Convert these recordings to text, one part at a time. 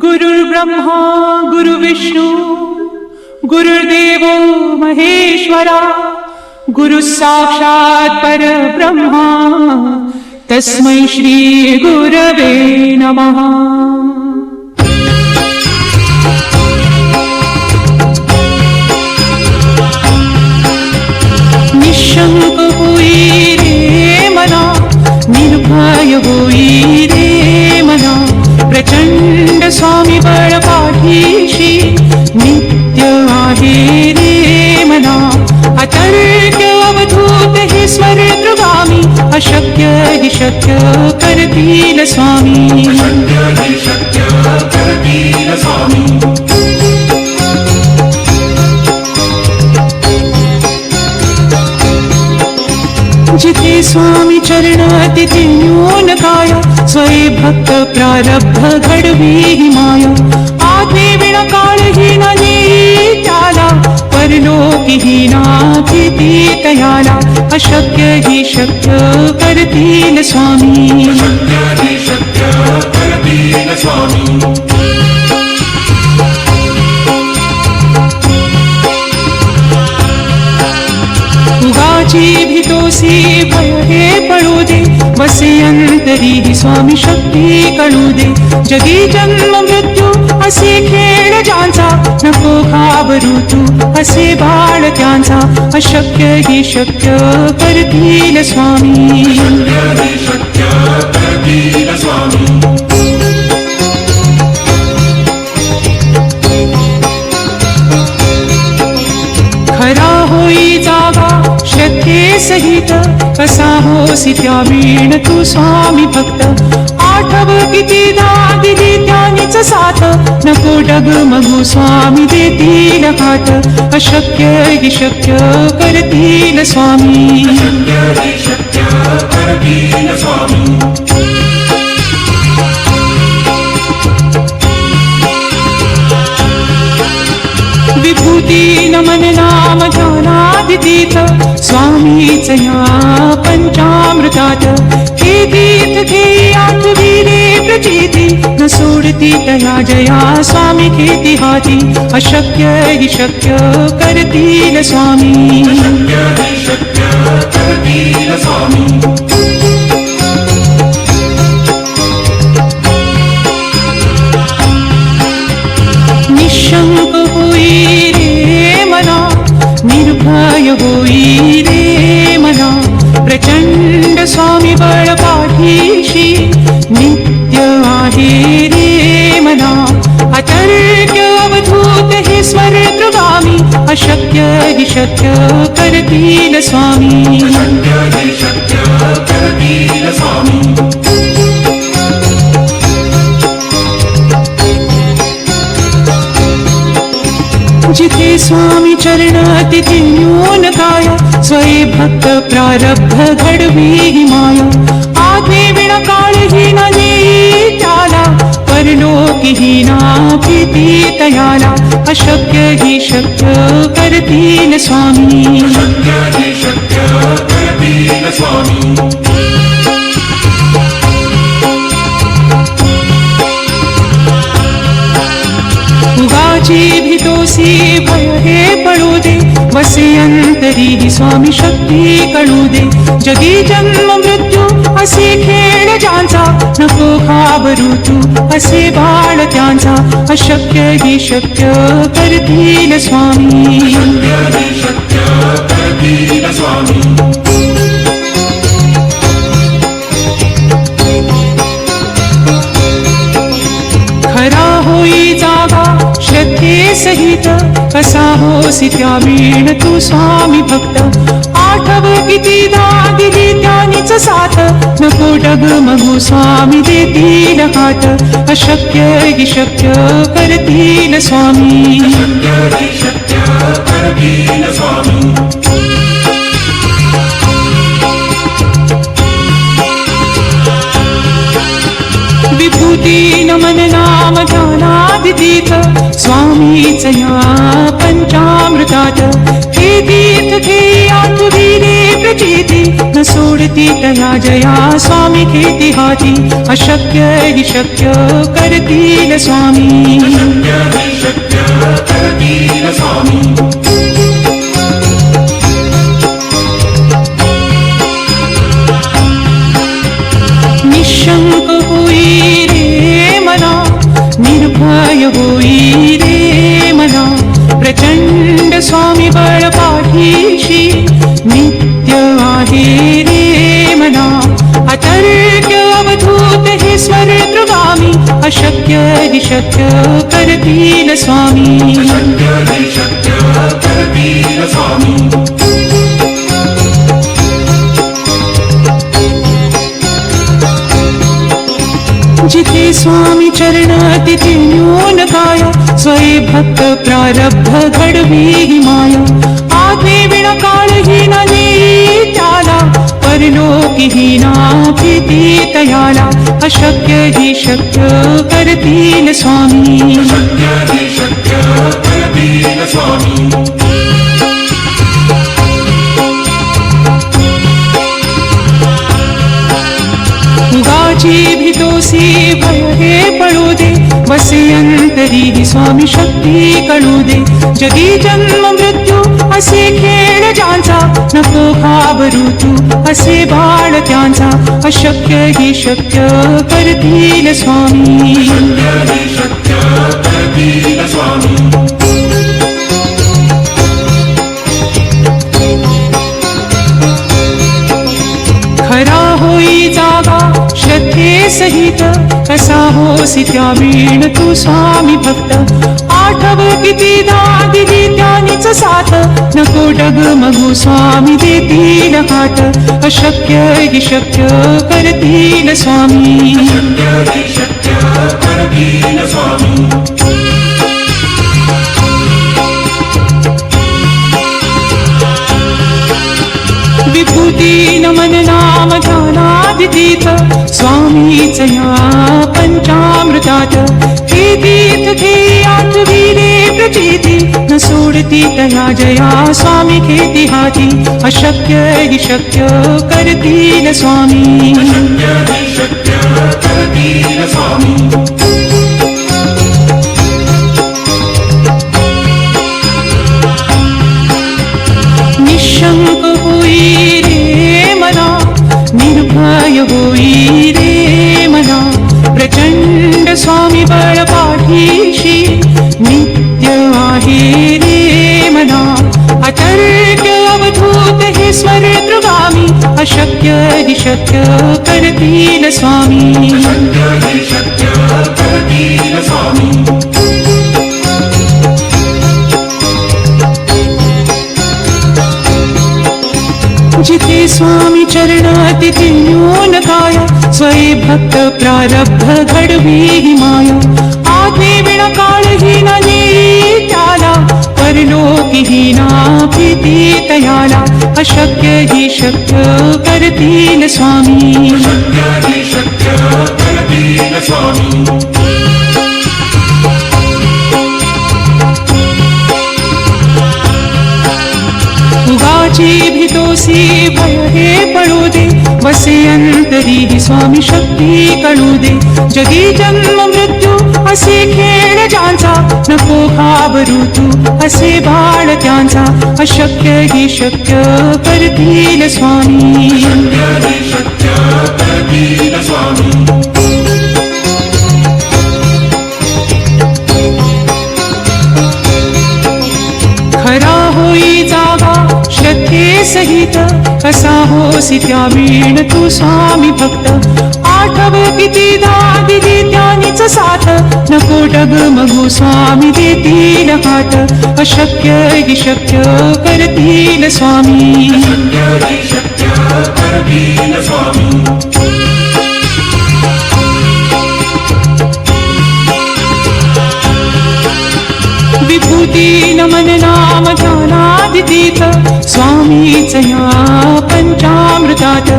गुरुर्ब्रह्मा गुरुविष्णू गुरुर्देवो महेश्वरा गुरु साक्षात् परब्रह्मा तस्मै श्री गुरवे नमः। निशंक होई रे मना, निर्भय होई रे मना, प्रचंड स्वामी बळ पाठीशी नित्य आहे रे मना। अतर्क्य अवधूत हे स्वर्गगामी, अशक्य हि शक्य करतील स्वामी। जिथे स्वामी चरण तिथे न्यून काय, स्वय भक्त प्रारब्ध घडवी ही माया। आज्ञे विना काळही न नेई त्याला, परलोकीही ना भीती तयाला। अशक्य ही शक्य करतील स्वामी। उगाची भीतोसी भय हे पळू दे, बसे अंतरी ही स्वामी शक्ती कळू दे। जगी जन्म मृत्यू असे खेळ ज्यांचा, नको घाबरू तू असे बाळ त्यांचा। अशक्य ही शक्य करतील स्वामी। खरा होई जागा श्रद्धे सहित, कसा होसी त्या वीण तू स्वामी भक्त। आठव कितीदा दिली त्यानीच साथ, नको डगमगू स्वामी देतील हात। अशक्य हि शक्य करतील स्वामी। विभूती नमन नाम ध्यानादितीत, स्वामीच या पंचामृतात। हे तीर्थ घे आठवी रे प्रचिती, न सोडती तया जया स्वामी घेती हाती। अशक्य हि शक्य करतील स्वामी। निशंक होई रे मना, निर्भय होई रे मना। प्रचंड स्वामी बळ पाठीशी नित्य आहे रे मना। अतर्क्य अवधूत हे स्वर्गगामी, अशक्य हि शक्य करतील स्वामी। जिथे स्वामी चरण तिथे न्यून काय, स्वय भक्त प्रारब्ध घडवी ही माया। आज्ञे विना काळही न नेई त्याला, परलोकीही ना भीती तयाला। अशक्य हि शक्य करतील स्वामी। उगाची भीतोसी भय हे पळू दे, बसे अंतरी ही स्वामी शक्ती कळू दे। जगी जन्म मृत्यू असे खेळ ज्यांचा, नको घाबरू तू असे बाळ त्यांचा। अशक्य हि शक्य करतील स्वामी। खरा होई जागा श्रद्धे सहित, कसा होसी त्या वीण तू स्वामी भक्त। आठव कितीदा दिली त्यानीच साथ, नको डगमगू स्वामी देतील हात। अशक्य हि शक्य करतील स्वामी। विभूती नमन नाम ध्यानादितीत, स्वामीच या पंचामृतात। हे तीर्थ घे आठवी रे प्रचिती, न सोड सोडती तया जया स्वामी खेती हाती अशक्य हि शक्य करतील स्वामी निशंक होई रे मना निर्भय होई रे मना प्रचंड स्वामी बळ पाठीशी नित्य आहे रे मना अतर्क्य अवधूत हे स्वर्गगामी अशक्य हि शक्य करतील स्वामी जिथे स्वामी चरण तिथे न्यून काय स्वये भक्त प्रारब्ध घडवी हि माया आज्ञे विना काळहीन नेई त्याला परलोकीहीना भीती तयाला अशक्य हि शक्य करतील स्वामी उगाची भीतोसी भय हे पळू दे वसे अंतरी हि स्वामी शक्ती कळू दे जगी जन्म मृत्यू असे खेळ ज्यांचा नको घाबरू तू असे बाळ त्यांचा अशक्य हि शक्य करतील स्वामी खरा होई जागा श्रद्धे सहित कसा होसी त्या वीण तू स्वामी भक्त आठव कितीदा दिली त्यानीच साथ नको डगमगू स्वामी देतील हात अशक्य हि शक्य करतील स्वामी विभूती नमन नाम ध्यानादितीत स्वामीच या पंचामृतात हे तीर्थ हे आठविले प्रचिती न सोडती तया जया स्वामी खेती हाती अशक्य हि शक्य करतील स्वामी निशंक होई रे मना निर्भय होई रे मना प्रचंड स्वामी बळ पाठीशी नित्य आहे रे मना अतर्क्य अवधूत हे स्वर्गगामी अशक्य हि शक्य करतील स्वामी जिथे स्वामी चरण तिथे न्यून काय स्वये भक्त प्रारब्ध घडवी हि माया आज्ञे विना काळहीन नेई त्याला परलोकीहीना भीती तयाला अशक्य हि शक्य करतील स्वामी उगाची भीतोसी भय हे पळू दे वसे अंतरी हि स्वामी शक्ती कळू दे जगी जन्म मृत्यू असे खेळ ज्यांचा नको घाबरू तू असे बाळ त्यांचा अशक्य हि शक्य करतील स्वामी खरा होई जागा श्रद्धे सहित कसा होसी त्या वीण तू स्वामी भक्त आठव कितीदा दिली त्यानीच साथ नको डगमगू स्वामी देतील हात अशक्य हि शक्य करतील स्वामी विभूती नमन नाम ध्यानादितीत स्वामीच या पंचामृतात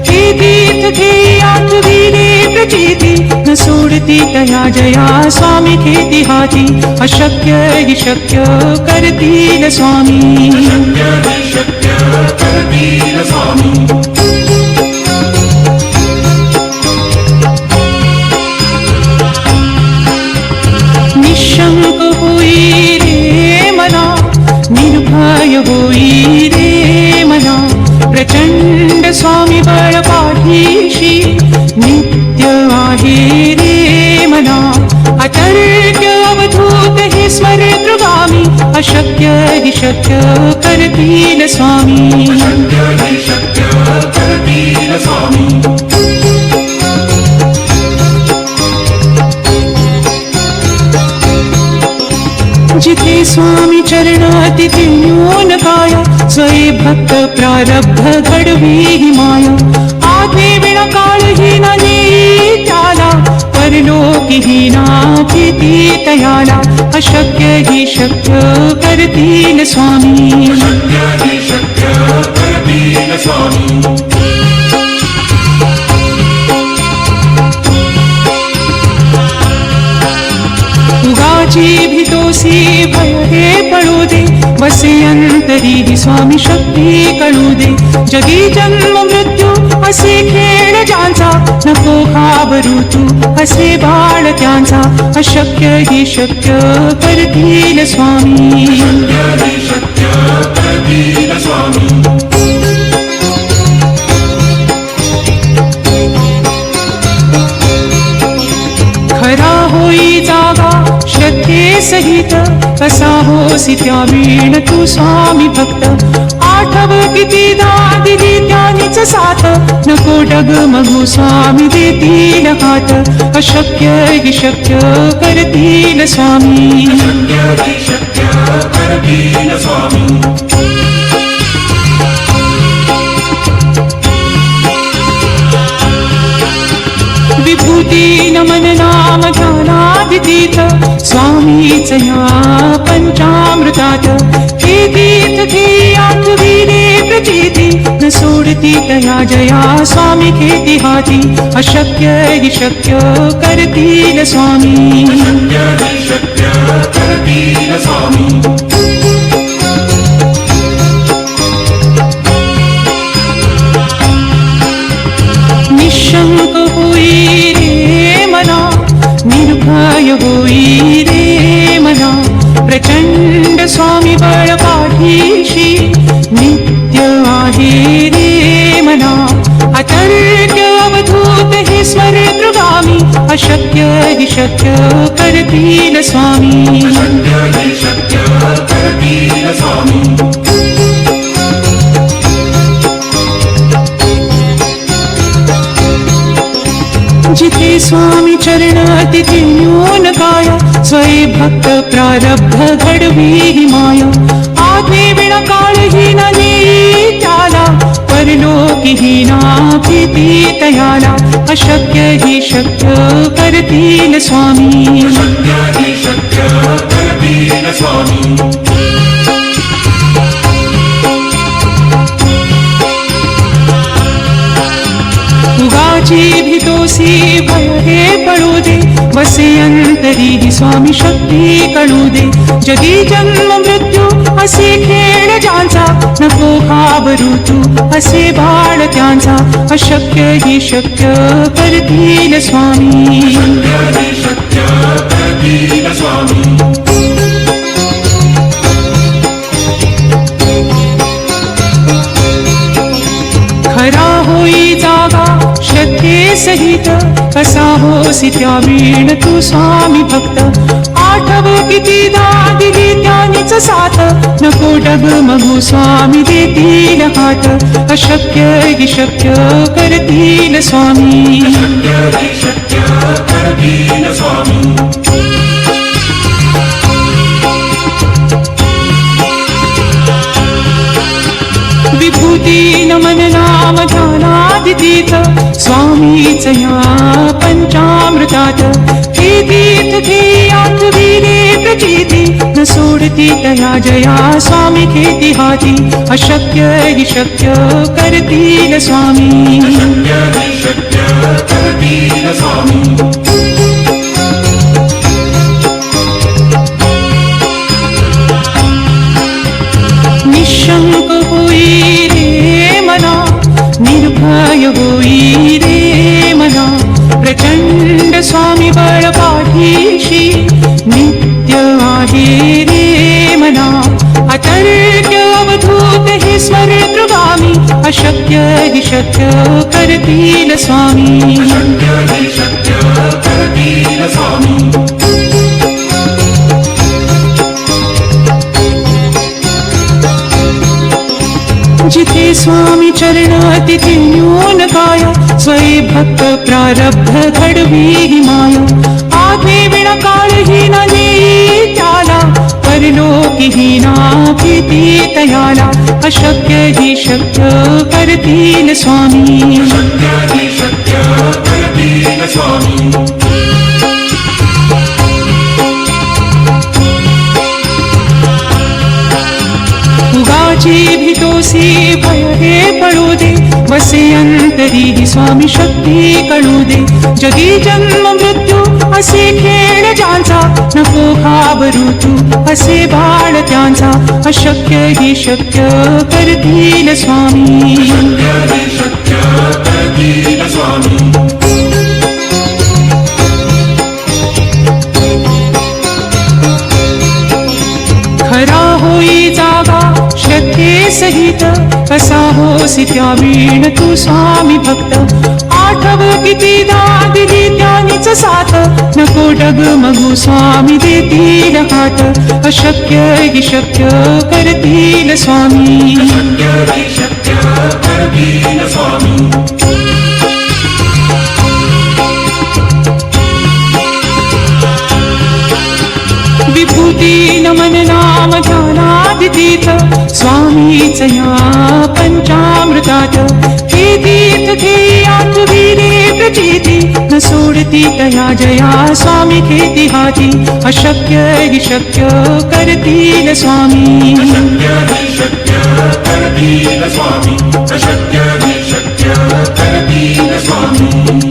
हे तीर्थ हे आठविले प्रचिती न सोडती तया जया स्वामी खेती हाती अशक्य हि शक्य करतील स्वामी अशक्य हि शक्य करतील स्वामी. जिथे स्वामी चरण तिथे न्यून काया, स्वये भक्त प्रारब्ध घडवी हि माया. आज्ञे विना काळहीना नेई त्याला, परलोकीहीना भीती तयाला. अशक्य हि शक्य करतील स्वामी. उगाची भीतोसी भय हे पळू दे, वसे अंतरी हि स्वामी शक्ती कळू दे. जगी जन्म मृत्यू असे खेळ ज्यांचा, नको घाबरू तू असे बाळ त्यांचा. अशक्य हि शक्य करतील स्वामी. खरा होई जागा श्रद्धे सहित, कसा होसी त्या वीण तू स्वामी भक्त. आठव कितीदा दिली त्यानीच साथ, नको डगमगू स्वामी देतील हात. अशक्य हि शक्य करतील स्वामी. विभूती नमन नाम ध्यानादितीत, स्वामीच या पंचामृतात. हे तीर्थ घेयात वीरे प्रचिती, न सोडती तया जया स्वामी घेती हाती. अशक्य हि शक्य करतील स्वामी. निशंक होई रे मना, निर्भय होई रे मना. प्रचंड स्वामी बळ पाठीशी, नित्य आहे रे मना. अतर्क्य अवधूत हे स्मरतृगामी, अशक्य हि शक्य करतील स्वामी. जिथे स्वामी चरण तिथे न्यून काया, स्वये भक्त प्रारब्ध घडवी हि माया. आज्ञे विना काळहीना नेई त्याला, परलोकीहीना भीती तयाला. अशक्य हि शक्य करतील स्वामी. उगाची भीतोसी भय हे पळू दे, वसे अंतरी हि स्वामी शक्ती कळू दे. जगी जन्म मृत्यू असे खेळ ज्यांचा, नको घाबरू तू असे बाळ त्यांचा. अशक्य हि शक्य करतील स्वामी. खरा होई जागा श्रद्धे सहित, कसा होसी त्या वीण तू स्वामी भक्त. आठव कितीदा दिली त्यानीच साथ, नको डगमगू स्वामी देतील हात. अशक्य हि शक्य करतील स्वामी. विभूती नमन नाम ध्यानादितीत, स्वामीच या पंचामृतात. हे तीर्थ घेयात वीरे प्रचिती, न सोडती तया जया स्वामी घेती हाती. अशक्य हि शक्य करतील स्वामी. निशंक होई रे मना, निर्भय होई रे मना. प्रचंड स्वामी बळ पाठीशी, नित्य आहे रे मना. अतर्क्य अवधूत हे स्मरतृगामी, अशक्य हि शक्य करतील स्वामी. जैसे स्वामी चरण तिथि न्यून काय स्वयं भक्त प्रारब्ध घडवी ही माया आधी विण काळ ही न देई त्याला परलोकी ही ना भीती तयाला अशक्य ही शक्य करतील स्वामी शक्य करतील स्वामी उगाची भीतोसी भय हे पळू दे वसे अंतरी ही स्वामी शक्ती कळू दे जगी जन्म मृत्यू असे खेळ ज्यांचा नको घाबरू तू असे बाळ त्यांचा अशक्य ही शक्य करतील स्वामी शक्य करतील स्वामी खरा होई जागा श्रद्धे सहित कसा होसी त्या वीण तू स्वामी भक्त आठव कितीदा दिली त्यानीच साथ नको डगमगू स्वामी देतील हात अशक्य ही शक्य करतील स्वामी शक्य करतील स्वामी विभूती नमन नाम ध्यानादितीत स्वामीच या पंचामृतात हे तीर्थ घेयात वीरे प्रचिती न सोडती तया जया स्वामी खेती हाती अशक्य हि शक्य करतील स्वामी शक्य करतील स्वामी अशक्य शक्य करतील स्वामी